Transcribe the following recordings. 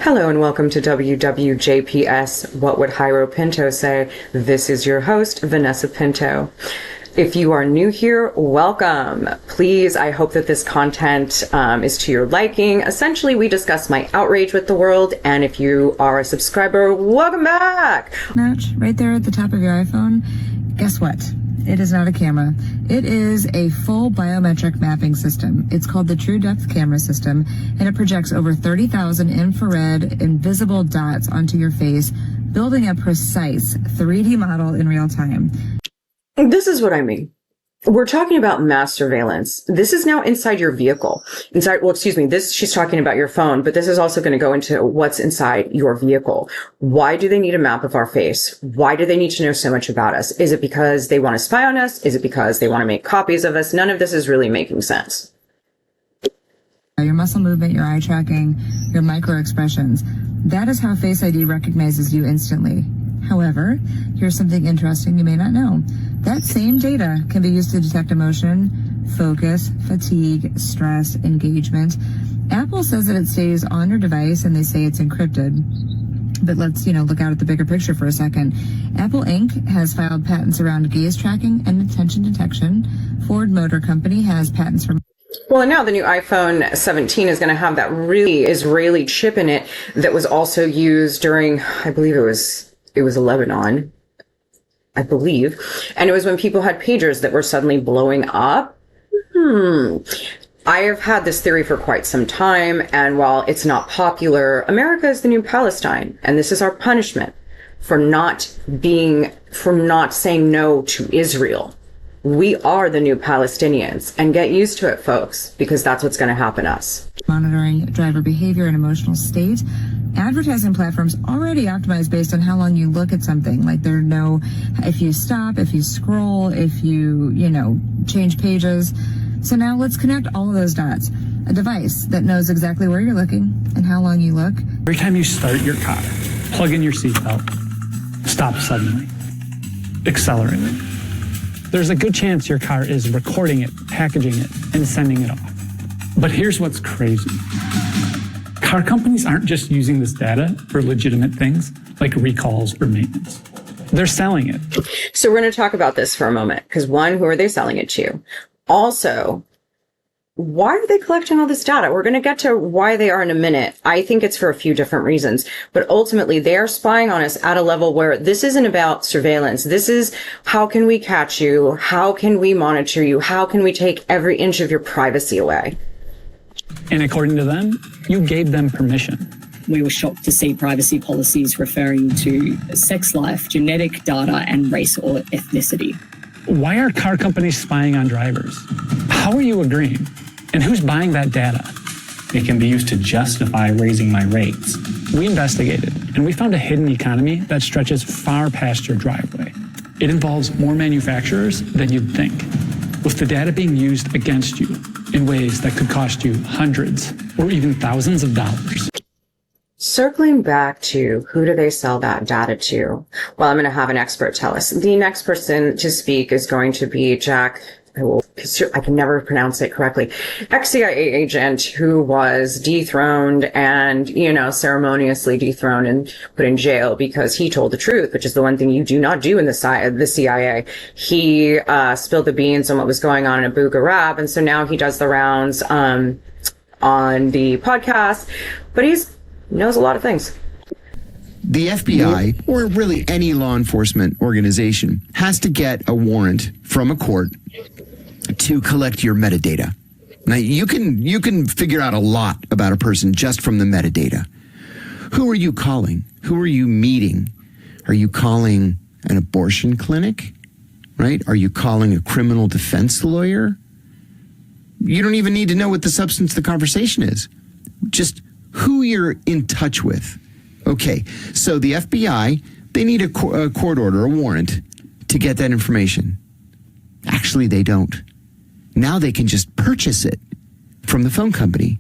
Hello and welcome to WWJPS, What Would Jairo Pinto Say? This is your host, Vanessa Pinto. If you are new here, welcome. Please, I hope that this content is to your liking. Essentially, we discuss my outrage with the world, and if you are a subscriber, welcome back. Notch right there at the top of your iPhone. Guess what? It is not a camera. It is a full biometric mapping system. It's called the True Depth Camera System, and it projects over 30,000 infrared invisible dots onto your face, building a precise 3D model in real time. This is what I mean. We're talking about mass surveillance. This is now inside your vehicle. She's talking about your phone, but this is also going to go into what's inside your vehicle. Why do they need a map of our face? Why do they need to know so much about us? Is it because they want to spy on us? Is it because they want to make copies of us? None of this is really making sense. Your muscle movement, your eye tracking, your micro expressions. That is how Face ID recognizes you instantly. However, here's something interesting you may not know. That same data can be used to detect emotion, focus, fatigue, stress, engagement. Apple says that it stays on your device and they say it's encrypted. But let's, look out at the bigger picture for a second. Apple Inc. has filed patents around gaze tracking and attention detection. Ford Motor Company has patents for... Well, and now the new iPhone 17 is going to have that really Israeli chip in it that was also used during, I believe it was Lebanon, I believe. And it was when people had pagers that were suddenly blowing up. I have had this theory for quite some time. And while it's not popular, America is the new Palestine. And this is our punishment for not saying no to Israel. We are the new Palestinians, and get used to it, folks, because that's what's going to happen to us. Monitoring driver behavior and emotional state. Advertising platforms already optimize based on how long you look at something. Like there are no, if you stop, if you scroll, if you, change pages. So now let's connect all of those dots. A device that knows exactly where you're looking and how long you look. Every time you start your car, plug in your seatbelt, stop suddenly, accelerate it. There's a good chance your car is recording it, packaging it, and sending it off. But here's what's crazy. Car companies aren't just using this data for legitimate things like recalls or maintenance. They're selling it. So we're going to talk about this for a moment, because one, who are they selling it to? Also, why are they collecting all this data? We're going to get to why they are in a minute. I think it's for a few different reasons, but ultimately they are spying on us at a level where this isn't about surveillance. This is how can we catch you? How can we monitor you? How can we take every inch of your privacy away? And according to them, you gave them permission. We were shocked to see privacy policies referring to sex life, genetic data, and race or ethnicity. Why are car companies spying on drivers? How are you agreeing? And who's buying that data? It can be used to justify raising my rates. We investigated, and we found a hidden economy that stretches far past your driveway. It involves more manufacturers than you'd think, with the data being used against you in ways that could cost you hundreds or even thousands of dollars. Circling back to who do they sell that data to? Well, I'm going to have an expert tell us. The next person to speak is going to be Jack, I can never pronounce it correctly, ex-CIA agent who was dethroned and, ceremoniously dethroned and put in jail because he told the truth, which is the one thing you do not do in the CIA. He spilled the beans on what was going on in Abu Ghraib, and so now he does the rounds on the podcast, but he knows a lot of things. The FBI, or really any law enforcement organization, has to get a warrant from a court to collect your metadata. Now, you can figure out a lot about a person just from the metadata. Who are you calling? Who are you meeting? Are you calling an abortion clinic? Right? Are you calling a criminal defense lawyer? You don't even need to know what the substance of the conversation is. Just who you're in touch with. Okay, so the FBI, they need a court order, a warrant, to get that information. Actually, they don't. Now they can just purchase it from the phone company.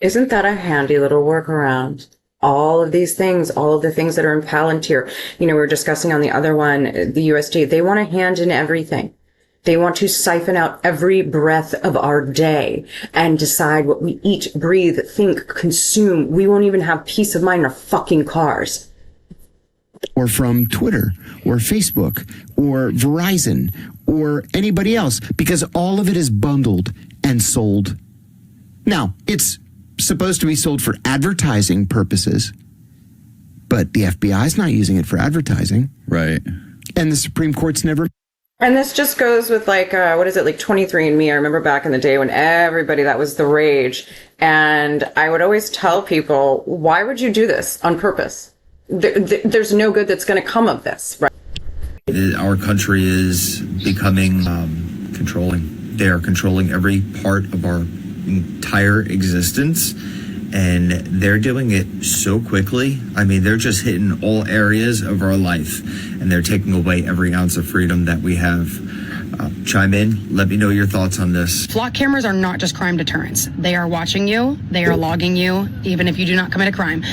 Isn't that a handy little workaround? All of these things, all of the things that are in Palantir, we were discussing on the other one, the USD, they want to hand in everything. They want to siphon out every breath of our day and decide what we eat, breathe, think, consume. We won't even have peace of mind in our fucking cars. Or from Twitter or Facebook or Verizon or anybody else, because all of it is bundled and sold. Now, it's supposed to be sold for advertising purposes, but the FBI is not using it for advertising. Right. And the Supreme Court's never. And this just goes with like 23andMe. I remember back in the day when everybody, that was the rage. And I would always tell people, why would you do this on purpose? There's no good that's going to come of this, right? Our country is becoming controlling. They are controlling every part of our entire existence, and they're doing it so quickly. I mean, they're just hitting all areas of our life, and they're taking away every ounce of freedom that we have. Chime in. Let me know your thoughts on this. Flock cameras are not just crime deterrents. They are watching you. They are logging you, even if you do not commit a crime.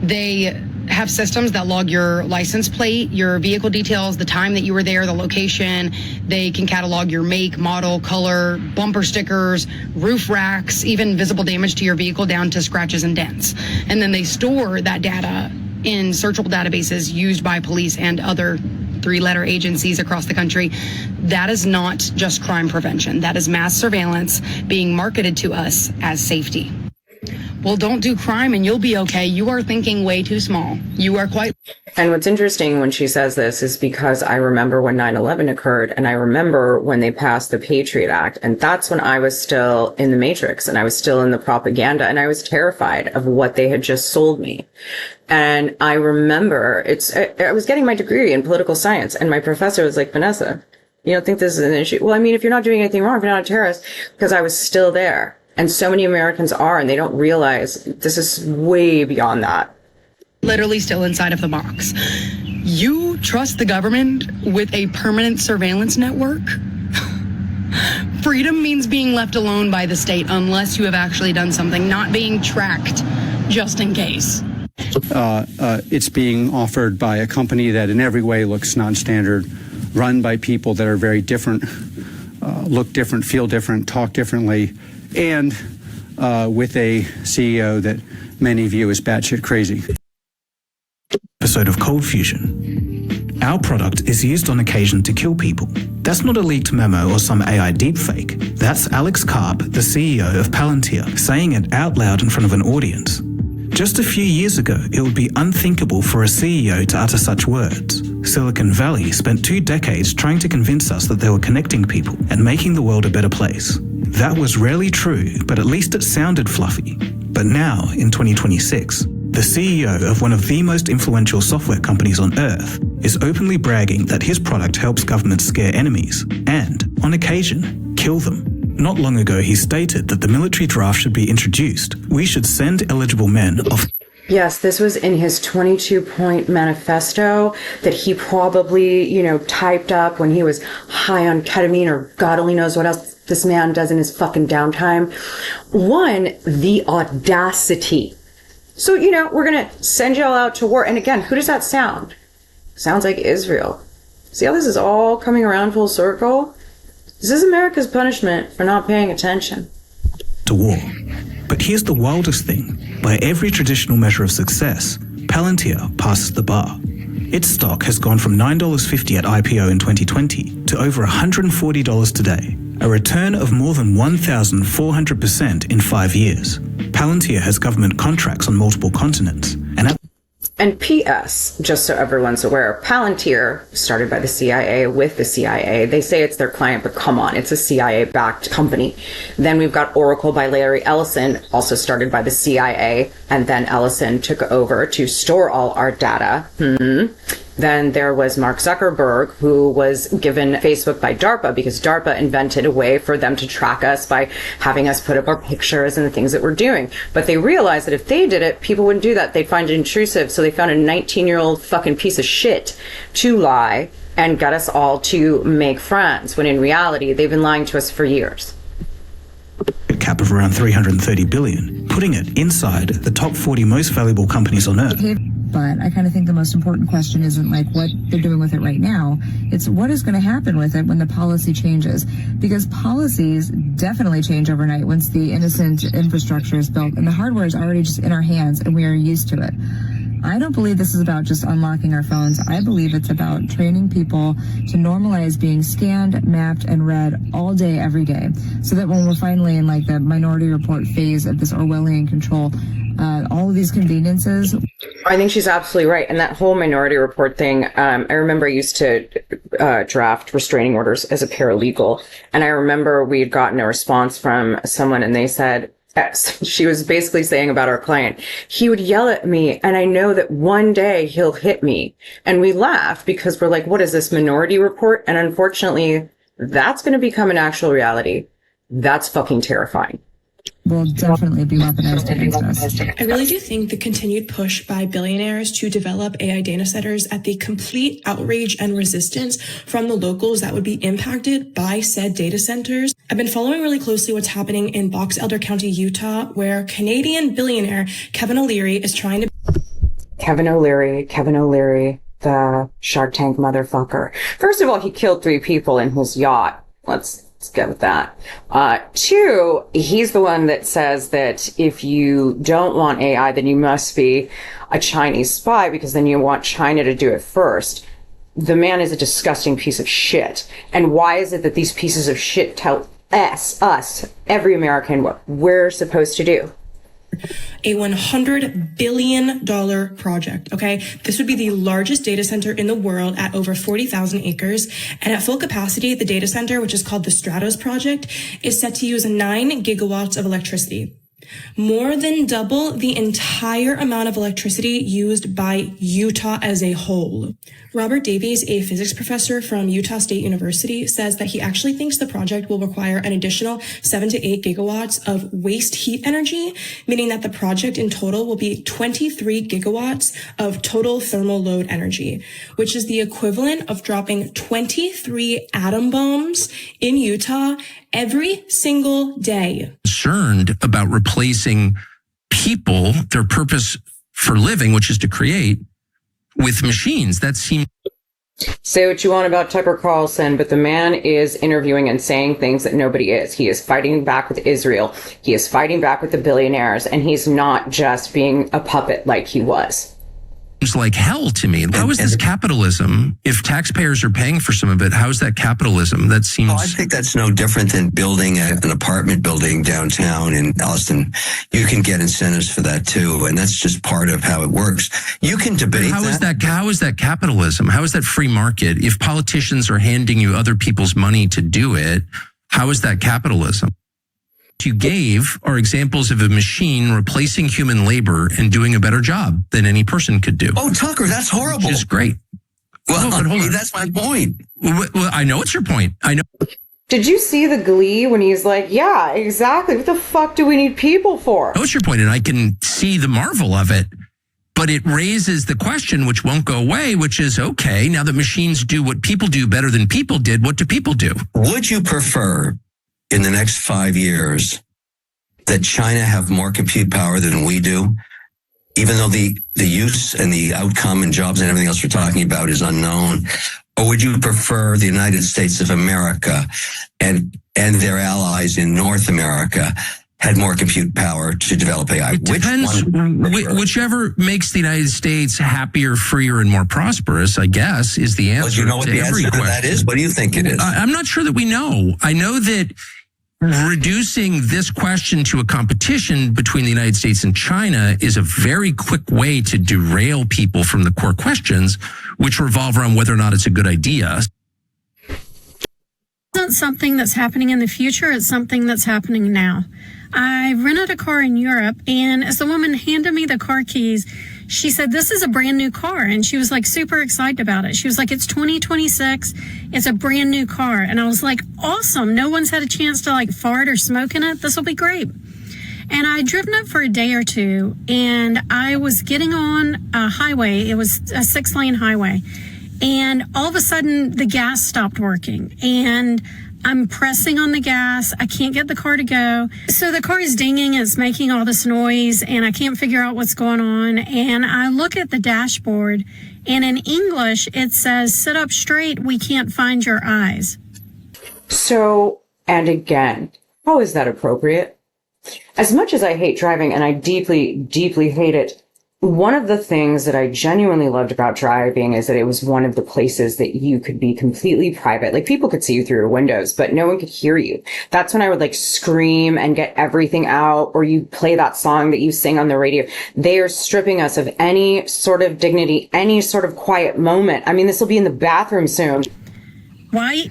They have systems that log your license plate, your vehicle details, the time that you were there, the location. They can catalog your make, model, color, bumper stickers, roof racks, even visible damage to your vehicle down to scratches and dents. And then they store that data in searchable databases used by police and other three-letter agencies across the country. That is not just crime prevention. That is mass surveillance being marketed to us as safety. Well, don't do crime and you'll be okay. You are thinking way too small. You are quite... And what's interesting when she says this is because I remember when 9/11 occurred, and I remember when they passed the Patriot Act, and that's when I was still in the Matrix, and I was still in the propaganda, and I was terrified of what they had just sold me. And I remember I was getting my degree in political science, and my professor was like, Vanessa, you don't think this is an issue? Well, I mean, if you're not doing anything wrong, if you're not a terrorist, because I was still there. And so many Americans are, and they don't realize this is way beyond that. Literally still inside of the box. You trust the government with a permanent surveillance network? Freedom means being left alone by the state unless you have actually done something, not being tracked just in case. It's being offered by a company that in every way looks non-standard, run by people that are very different, look different, feel different, talk differently, and with a CEO that many view as batshit crazy. Episode of Cold Fusion. Our product is used on occasion to kill people. That's not a leaked memo or some AI deepfake. That's Alex Karp, the CEO of Palantir, saying it out loud in front of an audience. Just a few years ago, it would be unthinkable for a CEO to utter such words. Silicon Valley spent 2 decades trying to convince us that they were connecting people and making the world a better place. That was rarely true, but at least it sounded fluffy. But now, in 2026, the CEO of one of the most influential software companies on Earth is openly bragging that his product helps governments scare enemies and, on occasion, kill them. Not long ago, he stated that the military draft should be introduced. We should send eligible men off. Yes, this was in his 22-point manifesto that he probably, typed up when he was high on ketamine or God only knows what else this man does in his fucking downtime. One, the audacity. So, we're going to send y'all out to war. And again, who does that sound? Sounds like Israel. See how this is all coming around full circle? This is America's punishment for not paying attention. To war. But here's the wildest thing. By every traditional measure of success, Palantir passes the bar. Its stock has gone from $9.50 at IPO in 2020 to over $140 today, a return of more than 1,400% in 5 years. Palantir has government contracts on multiple continents, and P.S., just so everyone's aware, Palantir, started by the CIA with the CIA. They say it's their client, but come on, it's a CIA-backed company. Then we've got Oracle by Larry Ellison, also started by the CIA, and then Ellison took over to store all our data. Then there was Mark Zuckerberg, who was given Facebook by DARPA because DARPA invented a way for them to track us by having us put up our pictures and the things that we're doing. But they realized that if they did it, people wouldn't do that. They'd find it intrusive. So they found a 19-year-old fucking piece of shit to lie and got us all to make friends, when in reality, they've been lying to us for years. Cap of around $330 billion, putting it inside the top 40 most valuable companies on Earth. But I kind of think the most important question isn't like what they're doing with it right now. It's what is going to happen with it when the policy changes. Because policies definitely change overnight once the innocent infrastructure is built and the hardware is already just in our hands and we are used to it. I don't believe this is about just unlocking our phones. I believe it's about training people to normalize being scanned, mapped, and read all day, every day. So that when we're finally in like the Minority Report phase of this Orwellian control, all of these conveniences. I think she's absolutely right. And that whole Minority Report thing, I remember I used to draft restraining orders as a paralegal. And I remember we had gotten a response from someone and they said, she was basically saying about our client, he would yell at me and I know that one day he'll hit me. And we laugh because we're like, what is this Minority Report? And unfortunately, that's going to become an actual reality. That's fucking terrifying. Will definitely be weaponized against us. I really do think the continued push by billionaires to develop AI data centers at the complete outrage and resistance from the locals that would be impacted by said data centers. I've been following really closely what's happening in Box Elder County, Utah, where Canadian billionaire Kevin O'Leary is trying to... Kevin O'Leary, the Shark Tank motherfucker. First of all, he killed 3 people in his yacht. Let's get with that. 2, he's the one that says that if you don't want AI, then you must be a Chinese spy because then you want China to do it first. The man is a disgusting piece of shit. And why is it that these pieces of shit tell us, every American, what we're supposed to do? A $100 billion project, okay? This would be the largest data center in the world at over 40,000 acres. And at full capacity, the data center, which is called the Stratos project, is set to use 9 gigawatts of electricity. More than double the entire amount of electricity used by Utah as a whole. Robert Davies, a physics professor from Utah State University, says that he actually thinks the project will require an additional 7 to 8 gigawatts of waste heat energy, meaning that the project in total will be 23 gigawatts of total thermal load energy, which is the equivalent of dropping 23 atom bombs in Utah every single day. Concerned about replacing people, their purpose for living, which is to create, with machines. That seems... Say what you want about Tucker Carlson, but the man is interviewing and saying things that nobody is. He is fighting back with Israel. He is fighting back with the billionaires, and he's not just being a puppet like he was. Seems like hell to me. How is this capitalism? If taxpayers are paying for some of it, how is that capitalism? That seems... I think that's no different than building an apartment building downtown in Alliston. You can get incentives for that too, and that's just part of how it works. You can debate How is that capitalism? How is that free market? If politicians are handing you other people's money to do it, how is that capitalism? You gave are examples of a machine replacing human labor and doing a better job than any person could do. Oh, Tucker, that's horrible. Which is great. Well, that's my point. Well, I know it's your point. I know. Did you see the glee when he's like, yeah, exactly. What the fuck do we need people for? I know it's your point, and I can see the marvel of it. But it raises the question, which won't go away, which is, okay, now that machines do what people do better than people did, what do people do? Would you prefer in the next 5 years that China have more compute power than we do, even though the use and the outcome and jobs and everything else we're talking about is unknown? Or would you prefer the United States of America and their allies in North America had more compute power to develop AI? It depends. Whichever makes the United States happier, freer, and more prosperous, I guess, is the answer. Well, you know what the answer to that is? What do you think it is? I'm not sure that we know. I know that reducing this question to a competition between the United States and China is a very quick way to derail people from the core questions, which revolve around whether or not it's a good idea. It's not something that's happening in the future. It's something that's happening now. I rented a car in Europe, and as the woman handed me the car keys, she said, this is a brand new car. And she was like super excited about it. She was like, it's 2026. It's a brand new car. And I was like, awesome. No one's had a chance to like fart or smoke in it. This will be great. And I had driven it for a day or two, and I was getting on a highway. It was a 6-lane highway. And all of a sudden the gas stopped working, and I'm pressing on the gas. I can't get the car to go. So the car is dinging. It's making all this noise and I can't figure out what's going on. And I look at the dashboard and in English, it says, sit up straight. We can't find your eyes. So, and again, how is that appropriate? As much as I hate driving, and I deeply, deeply hate it, one of the things that I genuinely loved about driving is that it was one of the places that you could be completely private. Like, people could see you through your windows, but no one could hear you. That's when I would like scream and get everything out, or you play that song that you sing on the radio. They are stripping us of any sort of dignity, any sort of quiet moment. I mean, this will be in the bathroom soon. Why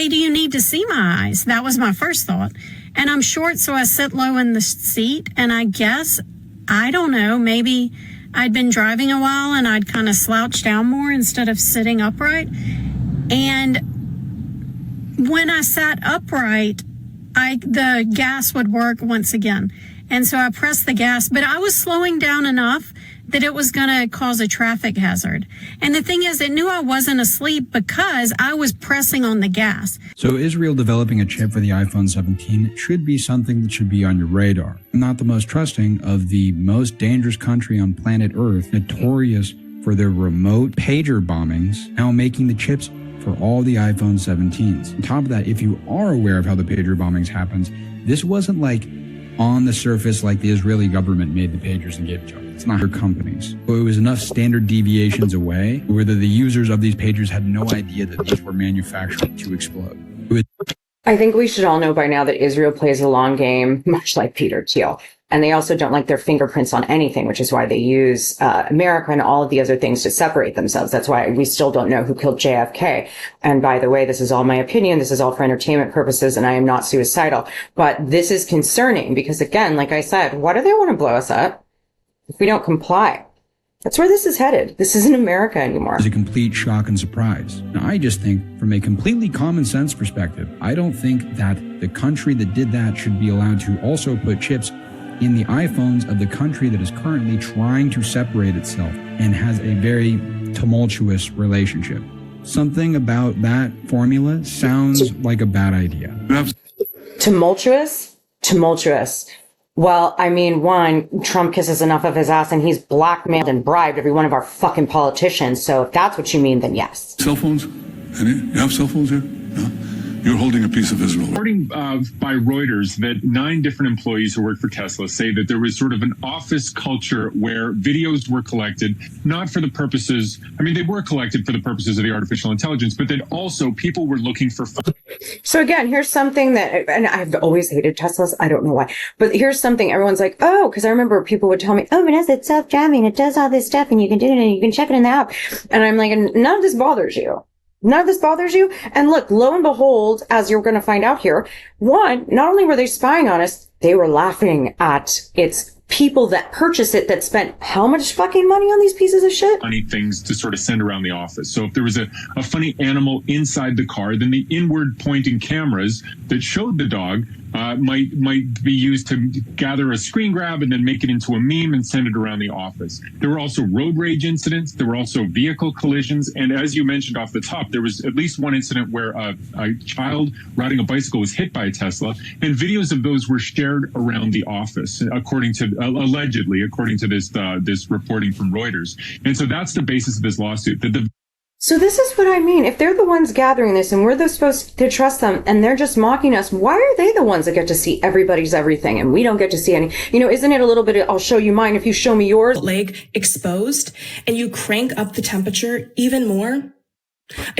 do you need to see my eyes? That was my first thought. And I'm short, so I sit low in the seat, and I guess, I don't know, maybe I'd been driving a while and I'd kind of slouch down more instead of sitting upright. And when I sat upright, the gas would work once again. And so I pressed the gas, but I was slowing down enough that it was going to cause a traffic hazard. And the thing is, it knew I wasn't asleep because I was pressing on the gas. So Israel developing a chip for the iPhone 17 should be something that should be on your radar. Not the most trusting of the most dangerous country on planet Earth, notorious for their remote pager bombings, now making the chips for all the iPhone 17s. On top of that, if you are aware of how the pager bombings happens, this wasn't like on the surface like the Israeli government made the pagers and gave it to them. It's not your companies. So it was enough standard deviations away where the users of these pagers had no idea that these were manufactured to explode. I think we should all know by now that Israel plays a long game, much like Peter Thiel. And they also don't like their fingerprints on anything, which is why they use America and all of the other things to separate themselves. That's why we still don't know who killed JFK. And by the way, this is all my opinion. This is all for entertainment purposes, and I am not suicidal. But this is concerning because, again, like I said, why do they want to blow us up if we don't comply? That's where this is headed. This isn't America anymore. It's a complete shock and surprise. Now, I just think, from a completely common sense perspective, I don't think that the country that did that should be allowed to also put chips in the iPhones of the country that is currently trying to separate itself and has a very tumultuous relationship. Something about that formula sounds like a bad idea. Tumultuous? Tumultuous. Well, I mean, one, Trump kisses enough of his ass and he's blackmailed and bribed every one of our fucking politicians. So if that's what you mean, then yes. Cell phones? Any? You have cell phones here? No? You're holding a piece of Israel. Reporting by Reuters that 9 different employees who work for Tesla say that there was sort of an office culture where videos were collected, not for the purposes, I mean, they were collected for the purposes of the artificial intelligence, but then also people were looking for fun. So again, here's something that, and I've always hated Teslas. I don't know why, but here's something everyone's like, oh, because I remember people would tell me, oh, Vanessa, it's self-driving. It does all this stuff and you can do it and you can check it in the app. And I'm like, none of this bothers you. None of this bothers you? And look, lo and behold, as you're going to find out here, one, not only were they spying on us, they were laughing at its people that purchased it that spent how much fucking money on these pieces of shit? Funny things to sort of send around the office. So if there was a funny animal inside the car, then the inward pointing cameras that showed the dog might be used to gather a screen grab and then make it into a meme and send it around the office. There were also road rage incidents. There were also vehicle collisions. And as you mentioned off the top, there was at least one incident where a child riding a bicycle was hit by a Tesla, and videos of those were shared around the office, allegedly, according to this reporting from Reuters. And so that's the basis of this lawsuit. So this is what I mean. If they're the ones gathering this and we're supposed to trust them and they're just mocking us, why are they the ones that get to see everybody's everything and we don't get to see any? You know, isn't it a little bit of, I'll show you mine if you show me yours? Leg exposed and you crank up the temperature even more?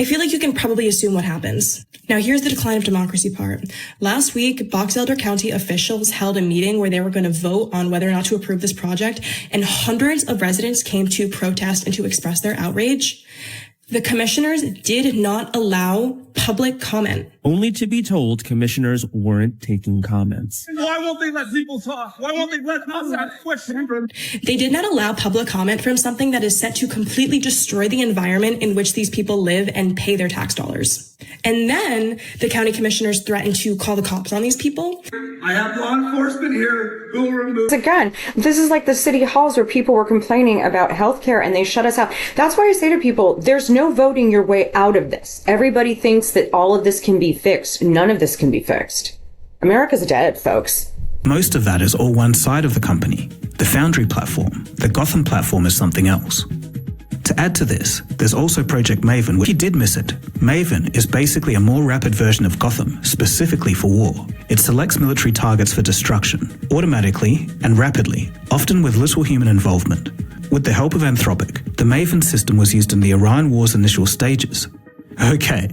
I feel like you can probably assume what happens. Now, here's the decline of democracy part. Last week, Box Elder County officials held a meeting where they were going to vote on whether or not to approve this project, and hundreds of residents came to protest and to express their outrage. The commissioners did not allow public comment. Only to be told commissioners weren't taking comments. Why won't they let people talk? Why won't they let us ask questions? They did not allow public comment from something that is set to completely destroy the environment in which these people live and pay their tax dollars. And then the county commissioners threatened to call the cops on these people. I have law enforcement here who will remove. Again, this is like the city halls where people were complaining about healthcare and they shut us out. That's why I say to people, there's no voting your way out of this. Everybody thinks that all of this can be fixed. None of this can be fixed. America's dead, folks. Most of that is all one side of the company. The Foundry platform, the Gotham platform, is something else. To add to this, there's also Project Maven, which you did miss it. Maven is basically a more rapid version of Gotham, specifically for war. It selects military targets for destruction, automatically and rapidly, often with little human involvement. With the help of Anthropic, the Maven system was used in the Iran War's initial stages. Okay.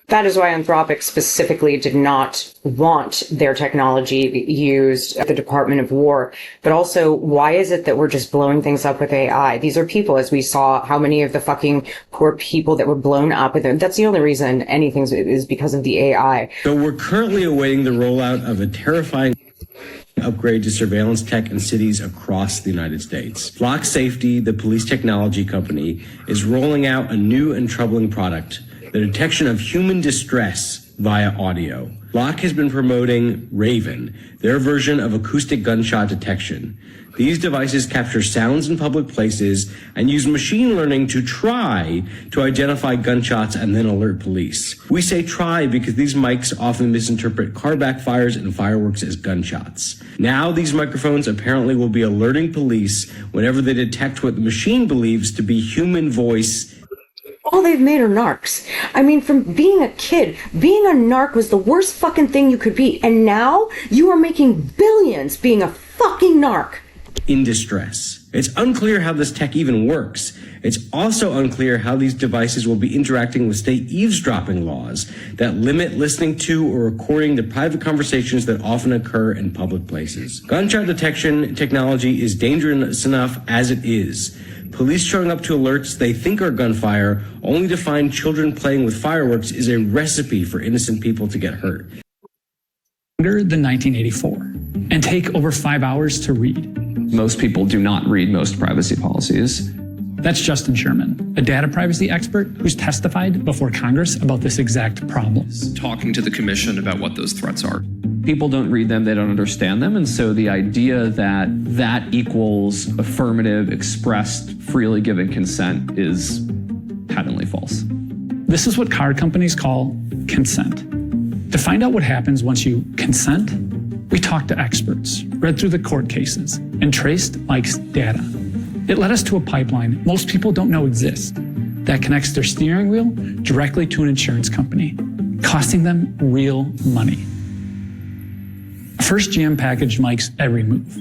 That is why Anthropic specifically did not want their technology used at the Department of War. But also, why is it that we're just blowing things up with AI? These are people, as we saw, how many of the fucking poor people that were blown up with them. That's the only reason anything is because of the AI. So we're currently awaiting the rollout of a terrifying upgrade to surveillance tech in cities across the United States. Flock Safety, the police technology company, is rolling out a new and troubling product: the detection of human distress via audio. Flock has been promoting Raven, their version of acoustic gunshot detection. These devices capture sounds in public places and use machine learning to try to identify gunshots and then alert police. We say try because these mics often misinterpret car backfires and fireworks as gunshots. Now these microphones apparently will be alerting police whenever they detect what the machine believes to be human voice. All they've made are narcs. I mean, from being a kid, being a narc was the worst fucking thing you could be. And now you are making billions being a fucking narc. In distress. It's unclear how this tech even works. It's also unclear how these devices will be interacting with state eavesdropping laws that limit listening to or recording the private conversations that often occur in public places. Gunshot detection technology is dangerous enough as it is. Police showing up to alerts they think are gunfire only to find children playing with fireworks is a recipe for innocent people to get hurt. Longer than 1984 and take over 5 hours to read. Most people do not read most privacy policies. That's Justin Sherman, a data privacy expert who's testified before Congress about this exact problem. Talking to the commission about what those threats are. People don't read them, they don't understand them, and so the idea that that equals affirmative, expressed, freely given consent is patently false. This is what car companies call consent. To find out what happens once you consent, we talked to experts, read through the court cases, and traced Mike's data. It led us to a pipeline most people don't know exists that connects their steering wheel directly to an insurance company, costing them real money. First, GM packaged Mike's every move.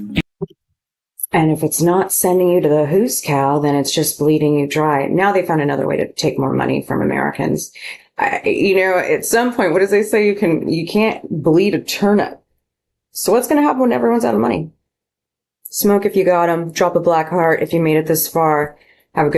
And if it's not sending you to the hoos cow, then it's just bleeding you dry. Now they found another way to take more money from Americans. At some point, what does they say? You can't bleed a turnip. So what's going to happen when everyone's out of money? Smoke if you got them. Drop a black heart if you made it this far. Have a good one.